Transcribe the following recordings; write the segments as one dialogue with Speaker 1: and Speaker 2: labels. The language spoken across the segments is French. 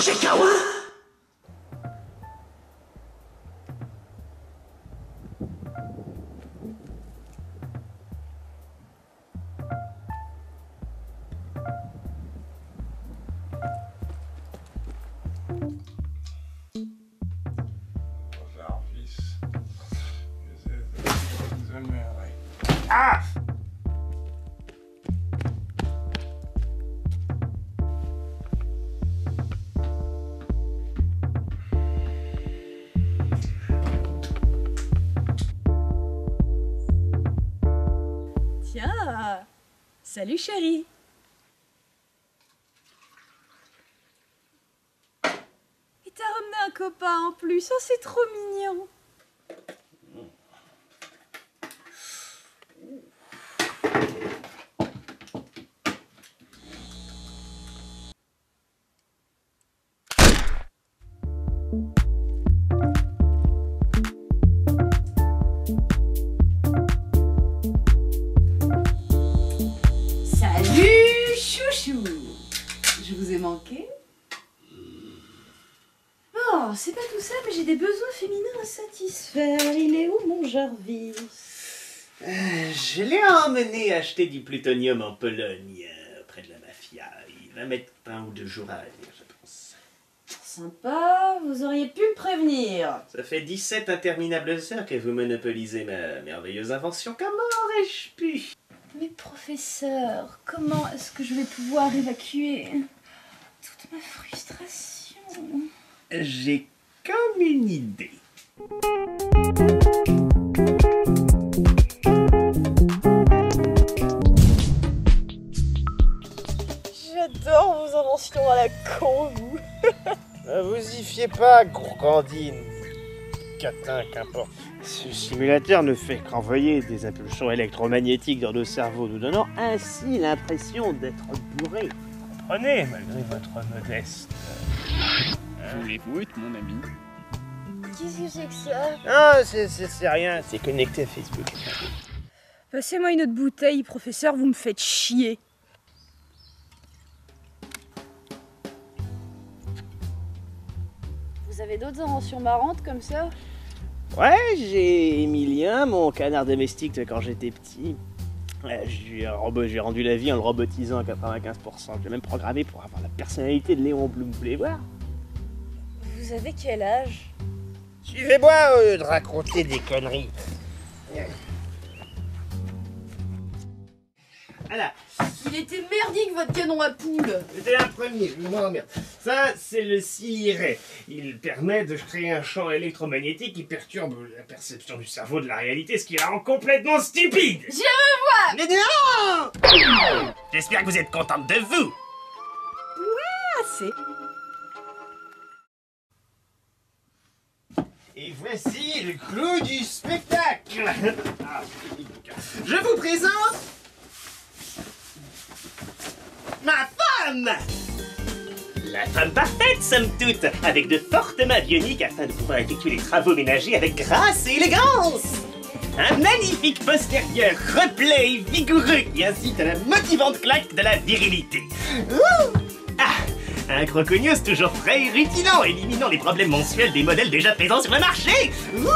Speaker 1: Fujikawa.
Speaker 2: Ah!
Speaker 3: Tiens, salut chérie. Et t'as ramené un copain en plus, oh c'est trop mignon. Salut chouchou. Je vous ai manqué? Oh, c'est pas tout ça, mais j'ai des besoins féminins à satisfaire. Il est où mon Jarvis?
Speaker 1: Je l'ai emmené acheter du plutonium en Pologne, près de la mafia. Il va mettre 1 ou 2 jours à venir, je pense.
Speaker 3: Sympa, vous auriez pu me prévenir.
Speaker 1: Ça fait 17 interminables heures que vous monopolisez ma merveilleuse invention. Comment aurais-je pu?
Speaker 3: Mais professeur, comment est-ce que je vais pouvoir évacuer toute ma frustration?
Speaker 1: J'ai comme une idée.
Speaker 3: J'adore vos inventions à la con, vous.
Speaker 2: Vous y fiez pas, gourgandine. Catin, qu'importe. Ce simulateur ne fait qu'envoyer des impulsions électromagnétiques dans nos cerveaux, nous donnant ainsi l'impression d'être bourrés. Comprenez, malgré votre modeste.
Speaker 4: Voulez-vous être mon ami?
Speaker 3: Qu'est-ce que c'est que ça?
Speaker 2: Non, c'est rien, c'est connecté à Facebook.
Speaker 3: Passez-moi une autre bouteille, professeur, vous me faites chier. Vous avez d'autres inventions marrantes comme ça?
Speaker 2: Ouais, j'ai Emilien, mon canard domestique de quand j'étais petit. J'ai rendu la vie en le robotisant à 95%. Je l'ai même programmé pour avoir la personnalité de Léon Blum. Vous voulez voir?
Speaker 3: Vous avez quel âge?
Speaker 2: Suivez-moi de raconter des conneries. Voilà,
Speaker 3: Il était merdique votre canon à poule.
Speaker 2: c'était un premier, je vous emmerde. Ça, c'est le siret. Il permet de créer un champ électromagnétique qui perturbe la perception du cerveau de la réalité, ce qui la rend complètement stupide.
Speaker 3: Je veux voir.
Speaker 2: Mais non! J'espère que vous êtes contente de vous.
Speaker 3: Assez.
Speaker 2: Et voici le clou du spectacle. Je vous présente ma femme.
Speaker 1: La femme parfaite, somme toute, avec de fortes mains bioniques afin de pouvoir effectuer les travaux ménagers avec grâce et élégance. Un magnifique postérieur replet et vigoureux qui incite à la motivante claque de la virilité. Ouh! Ah! Un crocognos toujours frais et rutilant, éliminant les problèmes mensuels des modèles déjà présents sur le marché. Ouh!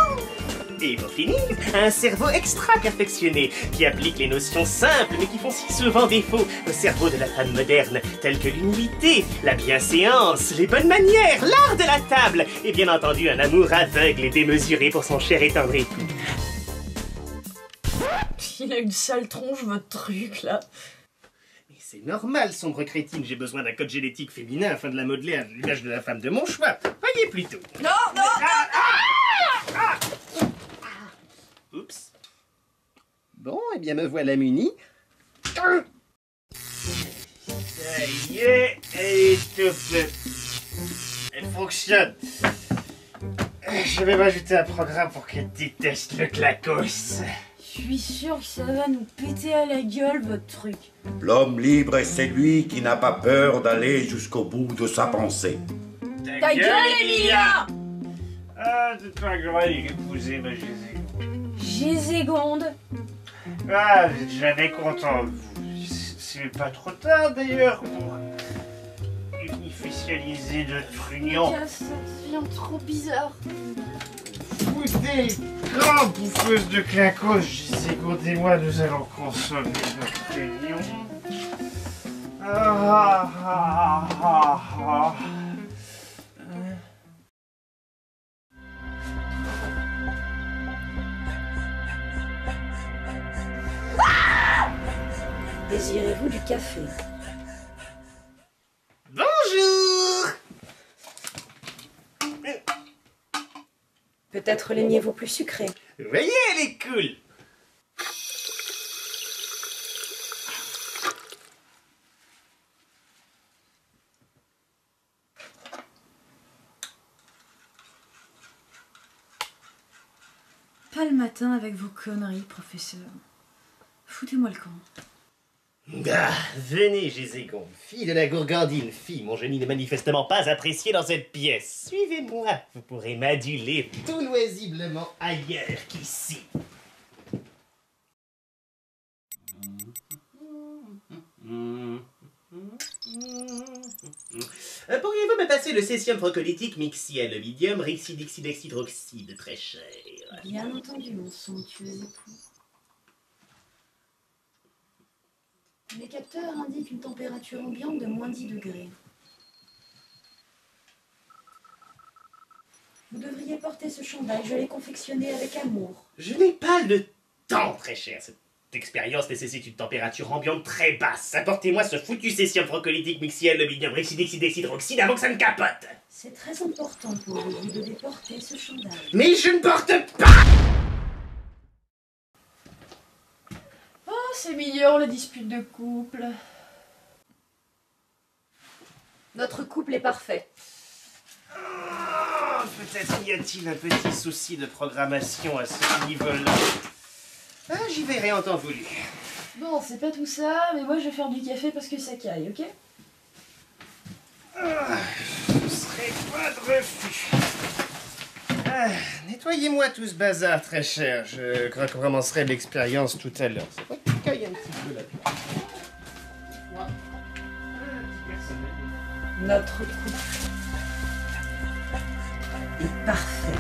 Speaker 1: Et pour finir, un cerveau extra-perfectionné qui applique les notions simples mais qui font si souvent défaut au cerveau de la femme moderne, telles que l'humilité, la bienséance, les bonnes manières, l'art de la table et bien entendu un amour aveugle et démesuré pour son cher et tendre époux.
Speaker 3: Il a une sale tronche votre truc là.
Speaker 1: Mais c'est normal, sombre crétine, j'ai besoin d'un code génétique féminin afin de la modeler à l'image de la femme de mon choix. Voyez plutôt.
Speaker 3: Non, non,
Speaker 1: Oups. Bon, eh bien me voilà muni. Ça
Speaker 2: y est, elle est étouffée. Elle fonctionne. Je vais m'ajouter un programme pour qu'elle déteste le clacos.
Speaker 3: Je suis sûre que ça va nous péter à la gueule votre truc.
Speaker 5: L'homme libre est celui qui n'a pas peur d'aller jusqu'au bout de sa pensée.
Speaker 3: Ta gueule, Emilia!
Speaker 2: Ah, de toi que j'aurais épousé ma Jésus.
Speaker 3: Géségonde.
Speaker 2: Ah, vous êtes jamais content, vous. C'est pas trop tard d'ailleurs pour artificialisé de trugnons.
Speaker 3: Lucas, ça devient trop bizarre.
Speaker 2: Foutez, grande bouffeuse de clacos, secondez-moi, nous allons consommer notre réunion.
Speaker 6: Désirez-vous du café?
Speaker 1: Bonjour.
Speaker 6: Peut-être l'aimiez-vous plus sucré?
Speaker 1: Vous voyez, elle est cool.
Speaker 3: Pas le matin avec vos conneries, professeur. Foutez-moi le camp.
Speaker 1: Ah, venez, Gézégon, fille de la gourgandine, fille, mon génie n'est manifestement pas apprécié dans cette pièce. Suivez-moi, vous pourrez m'aduler tout loisiblement ailleurs qu'ici. Pourriez-vous me passer le césium procolytique mixiel, le vidium, rixidixidexhydroxyde, très cher.
Speaker 6: Bien entendu, mon somptueux époux. Les capteurs indiquent une température ambiante de moins 10 degrés. Vous devriez porter ce chandail, je l'ai confectionné avec amour.
Speaker 1: Je n'ai pas le temps, très cher. Cette expérience nécessite une température ambiante très basse. Apportez-moi ce foutu césium procolytique mixiel, le vidium, rixidixidexhydroxyde avant que ça ne capote.
Speaker 6: C'est très important pour vous, vous devez porter ce chandail.
Speaker 1: Mais je ne porte pas.
Speaker 3: Oh, c'est mignon, la dispute de couple.
Speaker 6: Notre couple est parfait.
Speaker 2: Oh, peut-être y a-t-il un petit souci de programmation à ce niveau-là.
Speaker 1: Ah, j'y verrai en temps voulu.
Speaker 3: Bon, c'est pas tout ça, mais moi je vais faire du café parce que ça caille, ok?
Speaker 2: Ce serait pas de refus. Nettoyez-moi tout ce bazar, très cher. Je crois qu'on commencerait l'expérience tout à l'heure. C'est vrai que tu cailles un petit peu là-dedans.
Speaker 6: Notre couple est parfait.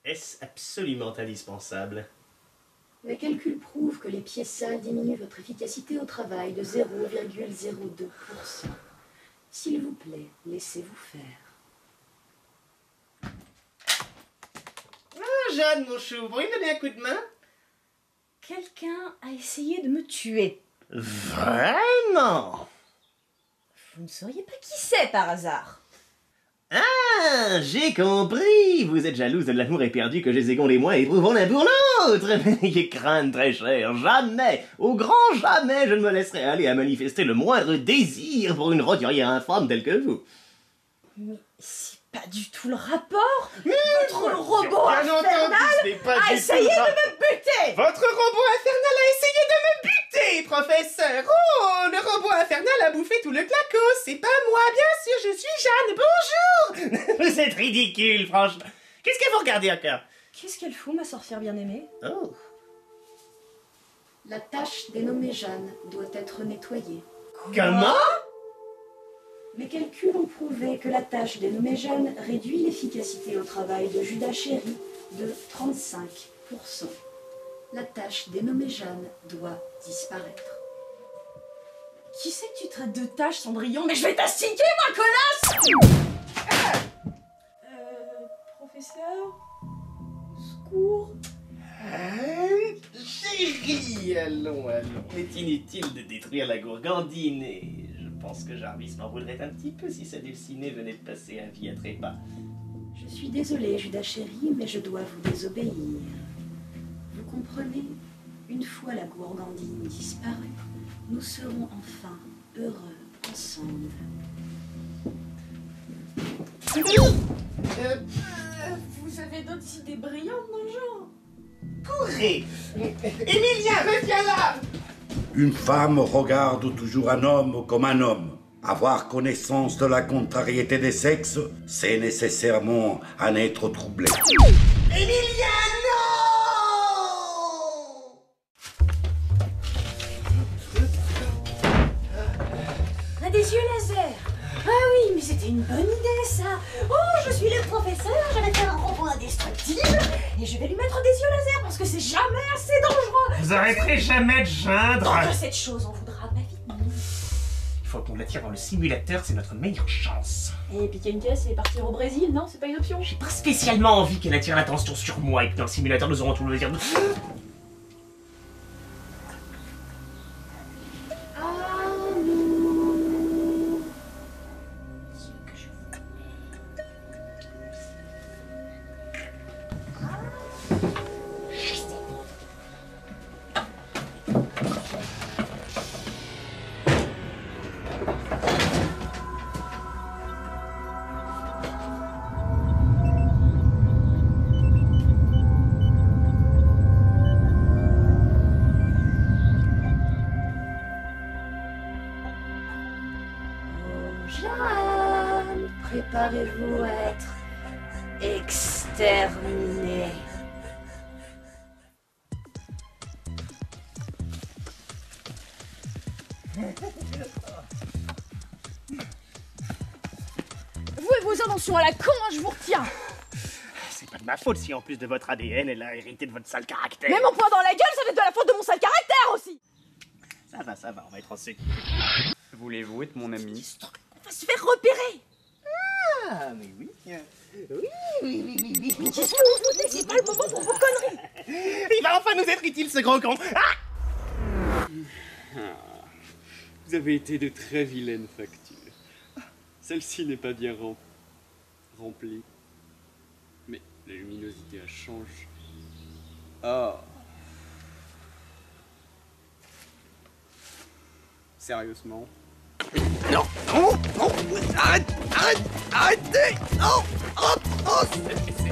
Speaker 1: Est-ce absolument indispensable?
Speaker 6: Les calculs prouvent que les pièces sales diminuent votre efficacité au travail de 0,02%. S'il vous plaît, laissez-vous faire.
Speaker 1: Ah, Jeanne, mon chou, vous pourriez me donner un coup de main?
Speaker 6: Quelqu'un a essayé de me tuer.
Speaker 1: Vraiment?
Speaker 6: Vous ne sauriez pas qui c'est par hasard?
Speaker 1: Ah, j'ai compris. Vous êtes jalouse de l'amour éperdu que Gézégon et moi éprouvons l'un pour l'autre. N'ayez crainte, très cher. Jamais, au grand jamais, je ne me laisserai aller à manifester le moindre désir pour une roturière infâme telle que vous.
Speaker 6: Mais c'est pas du tout le rapport. Votre robot infernal a essayé de me buter.
Speaker 1: Votre robot infernal a essayé de me buter, professeur. Oh, le robot infernal a bouffé tout le claco. C'est pas moi, bien sûr, je suis Jeanne. Bonjour. Vous êtes ridicule, franchement. Qu'est-ce que vous regardez encore?
Speaker 6: Qu'est-ce qu'elle fout, ma sorcière bien-aimée?
Speaker 1: Oh,
Speaker 6: La tâche dénommée Jeanne doit être nettoyée.
Speaker 1: Comment?
Speaker 6: Mes calculs ont prouvé que la tâche dénommée Jeanne réduit l'efficacité au travail de Judas Chéri de 35%. La tâche dénommée Jeanne doit disparaître.
Speaker 3: Qui c'est que tu traites de tâche, Cendrillon? Mais je vais t'astiquer, moi, connasse! Professeur? Secours?
Speaker 1: Chérie, allons. Il est inutile de détruire la gourgandine et je pense que Jarvis m'en voudrait un petit peu si sa dulcinée venait de passer à vie à trépas.
Speaker 6: Je suis désolée, Judas Chéri, mais je dois vous désobéir. Vous comprenez? Une fois la gourgandine disparue, nous serons enfin heureux ensemble.
Speaker 3: Vous avez d'autres idées brillantes dans le genre?
Speaker 1: Courez! Emilia, reviens là!
Speaker 5: Une femme regarde toujours un homme comme un homme. Avoir connaissance de la contrariété des sexes, c'est nécessairement un être troublé.
Speaker 1: Emilia, non!
Speaker 3: On a des yeux laser. Ah oui, mais c'était une bonne idée, ça. Oh, je suis le professeur, je vais faire un robot indestructible et je vais lui mettre des yeux laser parce que c'est jamais assez dangereux.
Speaker 1: Vous arrêterez jamais de geindre!
Speaker 3: Tant que cette chose en voudra ma vie.
Speaker 1: Il faut qu'on l'attire dans le simulateur, c'est notre meilleure chance.
Speaker 3: Et piquer une caisse et partir au Brésil, non? C'est pas une option.
Speaker 1: J'ai pas spécialement envie qu'elle attire l'attention sur moi et que dans le simulateur nous aurons tout le dire.
Speaker 6: Jeanne, préparez-vous à être exterminée.
Speaker 3: Vous et vos inventions à la con, hein, je vous retiens.
Speaker 2: C'est pas de ma faute si en plus de votre ADN, elle a hérité de votre sale caractère.
Speaker 3: Même en point dans la gueule, ça va être de la faute de mon sale caractère aussi.
Speaker 2: Ça va, on va être en sécurité.
Speaker 4: Voulez-vous être mon ami?
Speaker 3: On va se faire repérer.
Speaker 2: Ah, mais oui.
Speaker 3: Mais qu'est-ce que vous foutez? C'est pas le moment pour vos conneries.
Speaker 2: Il va enfin nous être utile, ce gros con.
Speaker 7: Vous avez été de très vilaines factures. Celle-ci n'est pas bien remplie. Mais la luminosité a changé.
Speaker 4: Ah. Sérieusement?
Speaker 2: Non, arrêtez. Non,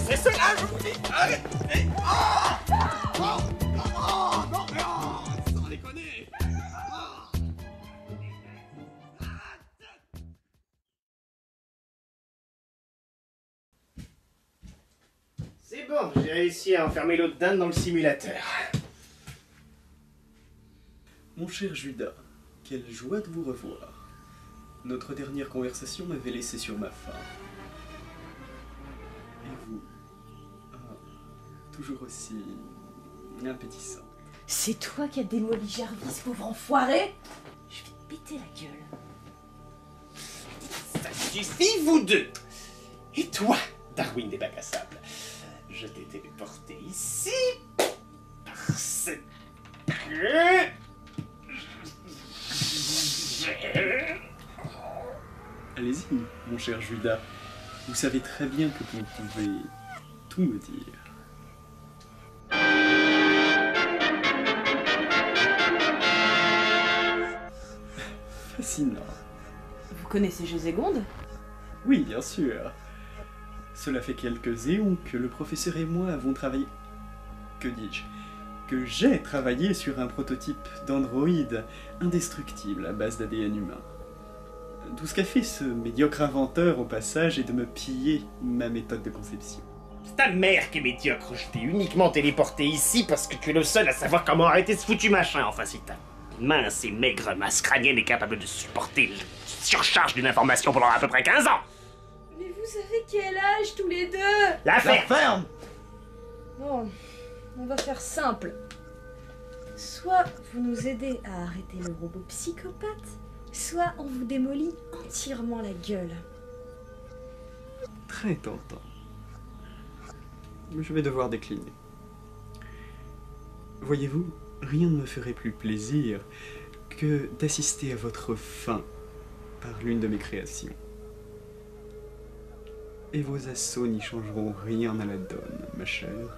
Speaker 2: c'est cela, je vous dis. Arrêtez. Non, sans déconner. C'est bon, j'ai réussi à enfermer l'autre dinde dans le simulateur.
Speaker 7: Mon cher Judas, quelle joie de vous revoir. Notre dernière conversation m'avait laissé sur ma faim. Et vous? Toujours aussi appétissant.
Speaker 3: C'est toi qui as démoli Jarvis, pauvre enfoiré. Je vais te péter la gueule.
Speaker 1: Ça suffit, vous deux! Et toi, Darwin des bacs à sable, je t'ai téléporté ici parce que...
Speaker 7: Allez-y, mon cher Judas. Vous savez très bien que vous pouvez tout me dire. Fascinant.
Speaker 3: Vous connaissez Joségonde?
Speaker 7: Oui, bien sûr. Cela fait quelques éons que le professeur et moi avons travaillé... Que dis-je? Que j'ai travaillé sur un prototype d'androïde indestructible à base d'ADN humain. Tout ce qu'a fait ce médiocre inventeur au passage est de me piller ma méthode de conception.
Speaker 1: C'est ta mère qui est médiocre. Je t'ai uniquement téléporté ici parce que tu es le seul à savoir comment arrêter ce foutu machin. Enfin, si ta mince et maigre masse crânienne est capable de supporter la surcharge d'une information pendant à peu près 15 ans.
Speaker 3: Mais vous avez quel âge tous les deux?
Speaker 1: La ferme.
Speaker 7: Ferme!
Speaker 3: Bon, on va faire simple. Soit vous nous aidez à arrêter le robot psychopathe, soit on vous démolit entièrement la gueule.
Speaker 7: Très tentant. Mais je vais devoir décliner. Voyez-vous, rien ne me ferait plus plaisir que d'assister à votre fin par l'une de mes créations. Et vos assauts n'y changeront rien à la donne, ma chère.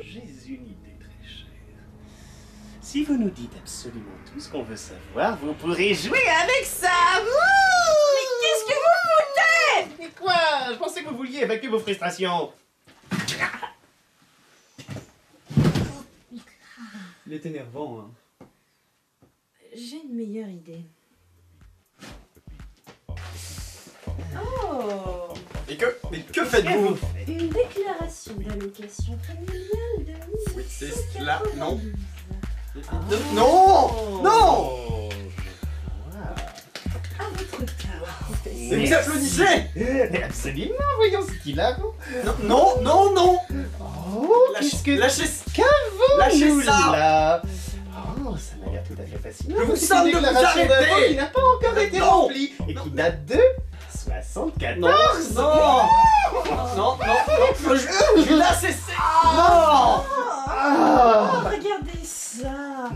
Speaker 1: J'ai une idée très chère. Si vous nous dites absolument tout ce qu'on veut savoir, vous pourrez jouer avec ça. Mais qu'est-ce que vous foutez? Mais quoi? Je pensais que vous vouliez évacuer vos frustrations.
Speaker 7: Il est énervant, hein.
Speaker 3: J'ai une meilleure idée. Oh!
Speaker 7: Mais que faites-vous?
Speaker 3: Une déclaration d'allocation familiale de 1992.
Speaker 7: Oui, c'est là, non. Non! Non!
Speaker 3: À votre tour, professeur.
Speaker 7: Mais vous applaudissez!
Speaker 1: Mais absolument, voyons ce qu'il a.
Speaker 7: Non, non, non!
Speaker 1: Oh,
Speaker 7: Lâchez
Speaker 1: qu'avons-nous
Speaker 7: ça!
Speaker 1: là? Oh, ça m'a l'air tout à fait fascinant.
Speaker 7: Je vous somme de vous arrêter!
Speaker 1: qui n'a pas encore été
Speaker 7: Non.
Speaker 1: remplie et qui date de 74.
Speaker 7: Non! Non! Non, non, non! Là, c'est... Non!
Speaker 3: Oh, regardez ça!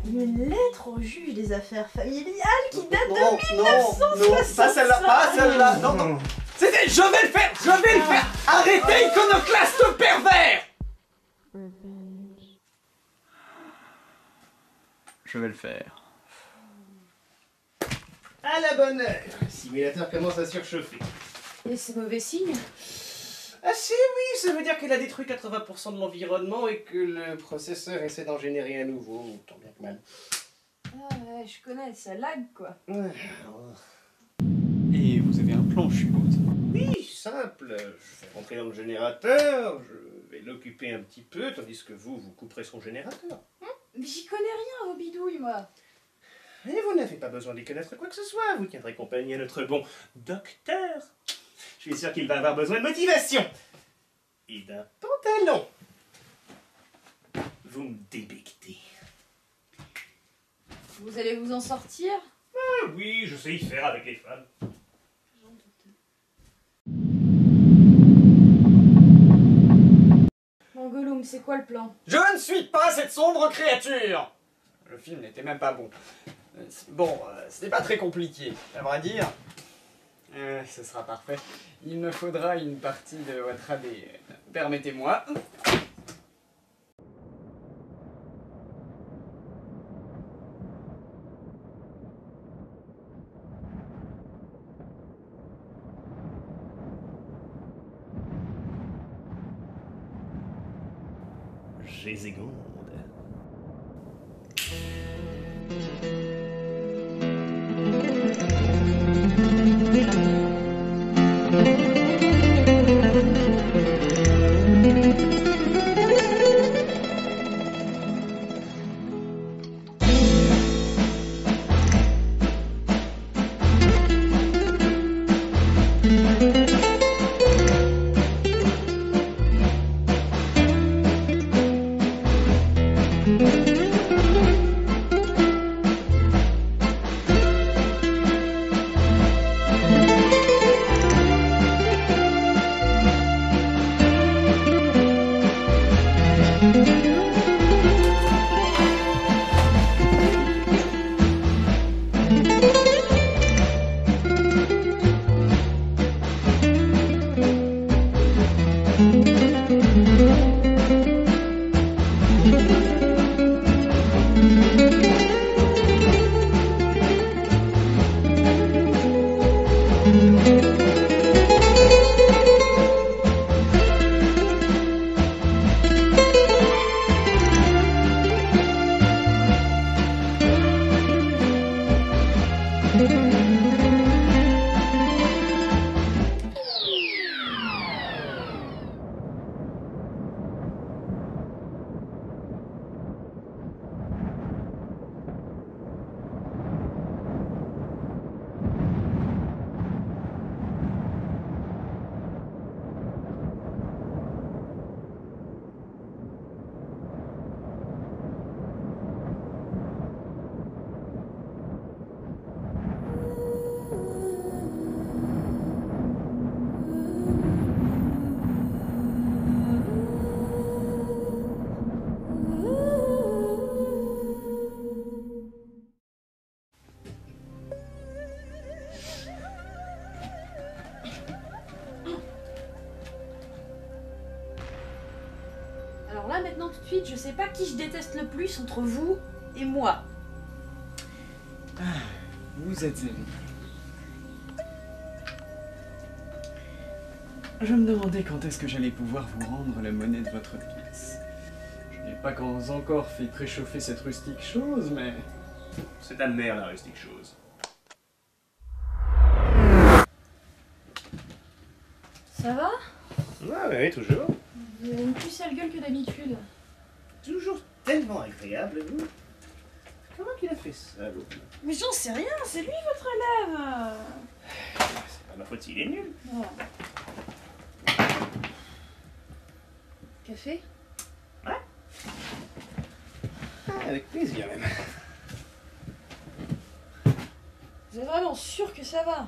Speaker 3: Une lettre au juge des affaires familiales qui date de 1965.
Speaker 7: Non, pas celle-là, pas celle-là! Non, non! C'était... Je vais le faire! Je vais le faire! Arrêtez, iconoclaste pervers! Je vais le faire.
Speaker 1: À la bonne heure. Le simulateur commence à surchauffer.
Speaker 3: Et c'est mauvais signe?
Speaker 1: Ah si, oui, ça veut dire qu'elle a détruit 80% de l'environnement et que le processeur essaie d'en générer un nouveau, tant bien que mal.
Speaker 3: Ah ouais, je connais, ça lag quoi.
Speaker 7: Et vous avez un plan, je suppose.
Speaker 1: Oui, simple. Je fais rentrer dans le générateur, je vais l'occuper un petit peu, tandis que vous couperez son générateur.
Speaker 3: Mais j'y connais rien aux bidouilles moi.
Speaker 1: Et vous n'avez pas besoin d'y connaître quoi que ce soit, vous tiendrez compagnie à notre bon docteur. Je suis sûr qu'il va avoir besoin de motivation. Et d'un pantalon. Vous me débectez.
Speaker 3: Vous allez vous en sortir?
Speaker 1: Ah oui, je sais y faire avec les femmes.
Speaker 3: J'en doute. Bon Gollum, c'est quoi le plan?
Speaker 7: Je ne suis pas cette sombre créature! Le film n'était même pas bon. Bon, c'était pas très compliqué, à vrai dire. Ce sera parfait. Il me faudra une partie de votre ADN. Permettez-moi.
Speaker 1: Gézégonde.
Speaker 3: Alors là, maintenant, tout de suite, je sais pas qui je déteste le plus entre vous et moi.
Speaker 7: Vous êtes aimé. Je me demandais quand est-ce que j'allais pouvoir vous rendre la monnaie de votre pièce. Je n'ai pas encore fait préchauffer cette rustique chose, mais...
Speaker 1: C'est ta mère, la rustique chose.
Speaker 3: Ça va?
Speaker 1: Ah oui, toujours.
Speaker 3: Vous avez une plus sale gueule que d'habitude.
Speaker 1: Toujours tellement agréable, vous. Comment il a fait ça, l'autre?
Speaker 3: Mais j'en sais rien, c'est lui votre élève.
Speaker 1: C'est pas ma faute s'il est nul.
Speaker 3: Voilà. Café?
Speaker 1: Ah, avec plaisir, même.
Speaker 3: Vous êtes vraiment sûr que ça va?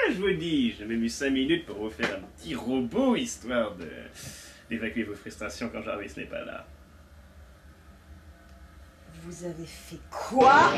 Speaker 1: Je vous dis, j'ai même eu 5 minutes pour vous faire un petit robot, histoire d'évacuer vos frustrations quand Jarvis n'est pas là.
Speaker 3: Vous avez fait quoi?